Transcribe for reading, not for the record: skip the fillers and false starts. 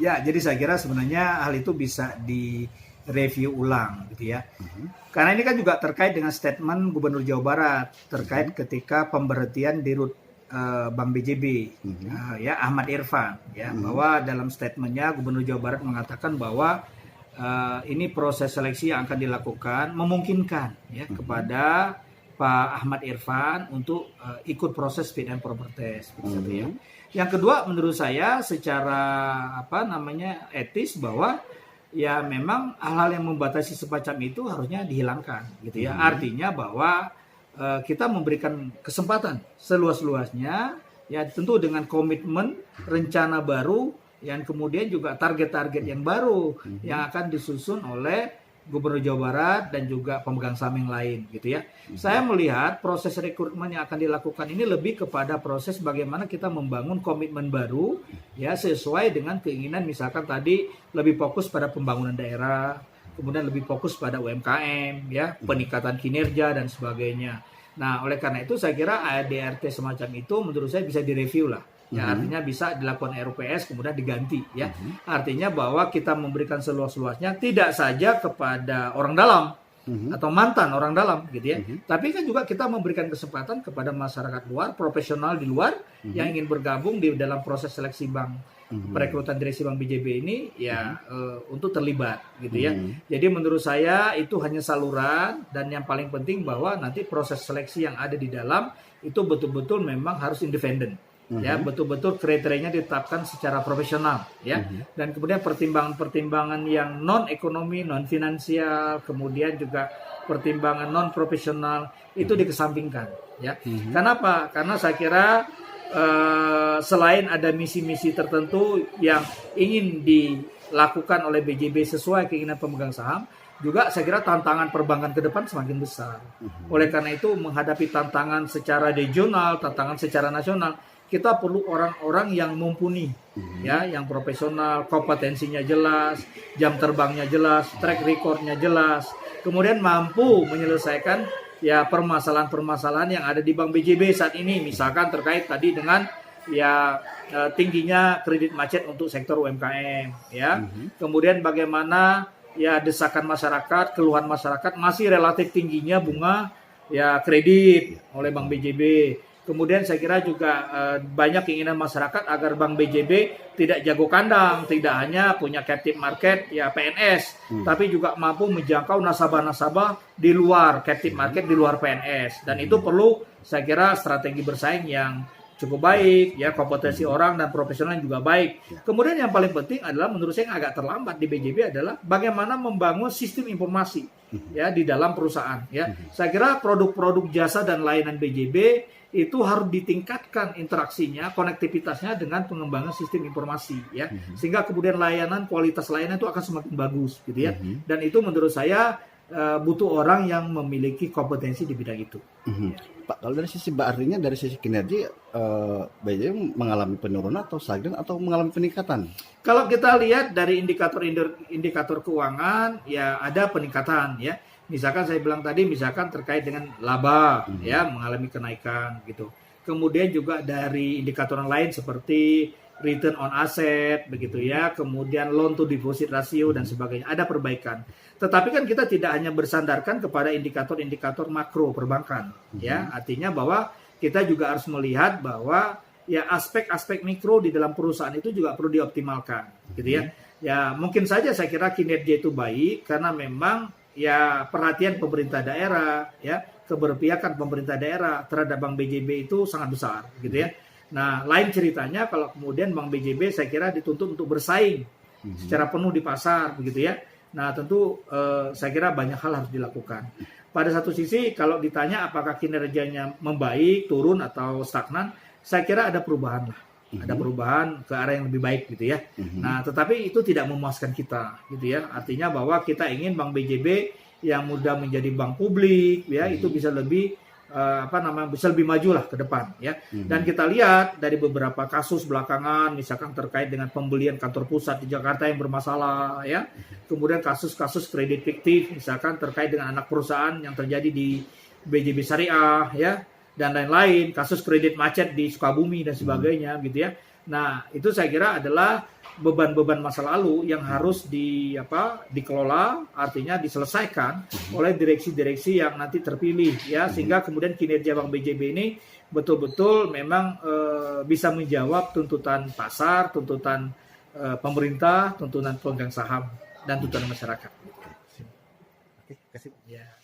Ya, jadi saya kira sebenarnya hal itu bisa direview ulang gitu ya. Karena ini kan juga terkait dengan statement Gubernur Jawa Barat terkait ketika pemberhentian di Rut Bank BJB ya Ahmad Irfan ya, bahwa dalam statementnya Gubernur Jawa Barat mengatakan bahwa ini proses seleksi yang akan dilakukan memungkinkan ya kepada Pak Ahmad Irfan untuk ikut proses fit and proper test gitu ya. Yang kedua menurut saya secara etis bahwa ya memang hal-hal yang membatasi semacam itu harusnya dihilangkan gitu ya. Artinya bahwa kita memberikan kesempatan seluas-luasnya ya, tentu dengan komitmen rencana baru yang kemudian juga target-target yang baru yang akan disusun oleh Gubernur Jawa Barat dan juga pemegang saham yang lain gitu ya. Saya melihat proses rekrutmen yang akan dilakukan ini lebih kepada proses bagaimana kita membangun komitmen baru ya, sesuai dengan keinginan misalkan tadi lebih fokus pada pembangunan daerah, kemudian lebih fokus pada UMKM ya, peningkatan kinerja dan sebagainya. Nah, oleh karena itu saya kira ADRT semacam itu menurut saya bisa direview lah. Ya, artinya bisa dilakukan RUPS kemudian diganti ya. Artinya bahwa kita memberikan seluas-luasnya tidak saja kepada orang dalam atau mantan orang dalam gitu ya. Tapi kan juga kita memberikan kesempatan kepada masyarakat luar, profesional di luar yang ingin bergabung di dalam proses seleksi bank perekrutan direksi Bank BJB ini ya untuk terlibat gitu ya. Jadi menurut saya itu hanya saluran, dan yang paling penting bahwa nanti proses seleksi yang ada di dalam itu betul-betul memang harus independen. Ya, betul-betul kriterianya ditetapkan secara profesional ya. Dan kemudian pertimbangan-pertimbangan yang non ekonomi, non finansial, kemudian juga pertimbangan non profesional itu dikesampingkan ya. Kenapa? Karena saya kira selain ada misi-misi tertentu yang ingin dilakukan oleh BJB sesuai keinginan pemegang saham, juga saya kira tantangan perbankan ke depan semakin besar. Oleh karena itu menghadapi tantangan secara regional, tantangan secara nasional, kita perlu orang-orang yang mumpuni ya, yang profesional, kompetensinya jelas, jam terbangnya jelas, track recordnya jelas, kemudian mampu menyelesaikan ya permasalahan-permasalahan yang ada di Bank BJB saat ini, misalkan terkait tadi dengan ya tingginya kredit macet untuk sektor UMKM ya. Kemudian bagaimana ya desakan masyarakat, keluhan masyarakat masih relatif tingginya bunga ya kredit oleh Bank BJB. Kemudian saya kira juga banyak keinginan masyarakat agar Bank BJB tidak jago kandang, tidak hanya punya captive market ya PNS, tapi juga mampu menjangkau nasabah-nasabah di luar captive market, di luar PNS. Dan itu perlu saya kira strategi bersaing yang cukup baik, ya kompetensi orang dan profesional juga baik. Kemudian yang paling penting adalah menurut saya yang agak terlambat di BJB adalah bagaimana membangun sistem informasi ya di dalam perusahaan ya. Saya kira produk-produk jasa dan layanan BJB itu harus ditingkatkan interaksinya, konektivitasnya dengan pengembangan sistem informasi ya. Sehingga kemudian layanan, kualitas layanan itu akan semakin bagus gitu ya. Dan itu menurut saya butuh orang yang memiliki kompetensi di bidang itu. Pak, kalau dari sisi artinya dari sisi kinerja BJB mengalami penurunan atau stagnan atau mengalami peningkatan? Kalau kita lihat dari indikator keuangan ya ada peningkatan ya. Misalkan saya bilang tadi, misalkan terkait dengan laba ya mengalami kenaikan gitu. Kemudian juga dari indikator yang lain seperti return on asset begitu ya, kemudian loan to deposit ratio dan sebagainya ada perbaikan. Tetapi kan kita tidak hanya bersandarkan kepada indikator-indikator makro perbankan ya. Artinya bahwa kita juga harus melihat bahwa ya aspek-aspek mikro di dalam perusahaan itu juga perlu dioptimalkan gitu ya. Ya mungkin saja saya kira kinerja itu baik karena memang ya perhatian pemerintah daerah ya, keberpihakan pemerintah daerah terhadap Bank BJB itu sangat besar gitu ya. Nah, lain ceritanya kalau kemudian Bank BJB saya kira dituntut untuk bersaing secara penuh di pasar begitu ya. Nah, tentu saya kira banyak hal harus dilakukan. Pada satu sisi kalau ditanya apakah kinerjanya membaik, turun atau stagnan, saya kira ada perubahan lah. Ada perubahan ke arah yang lebih baik gitu ya. Nah, tetapi itu tidak memuaskan kita gitu ya. Artinya bahwa kita ingin Bank BJB yang mudah menjadi bank publik ya, itu bisa lebih bisa lebih maju lah ke depan ya. Dan kita lihat dari beberapa kasus belakangan misalkan terkait dengan pembelian kantor pusat di Jakarta yang bermasalah ya. Kemudian kasus-kasus kredit fiktif misalkan terkait dengan anak perusahaan yang terjadi di BJB Syariah ya, dan lain-lain, kasus kredit macet di Sukabumi dan sebagainya gitu ya. Nah, itu saya kira adalah beban-beban masa lalu yang harus dikelola, artinya diselesaikan oleh direksi-direksi yang nanti terpilih ya, sehingga kemudian kinerja Bank BJB ini betul-betul memang bisa menjawab tuntutan pasar, tuntutan pemerintah, tuntutan pemegang saham dan tuntutan masyarakat. Oke, kasih. Ya.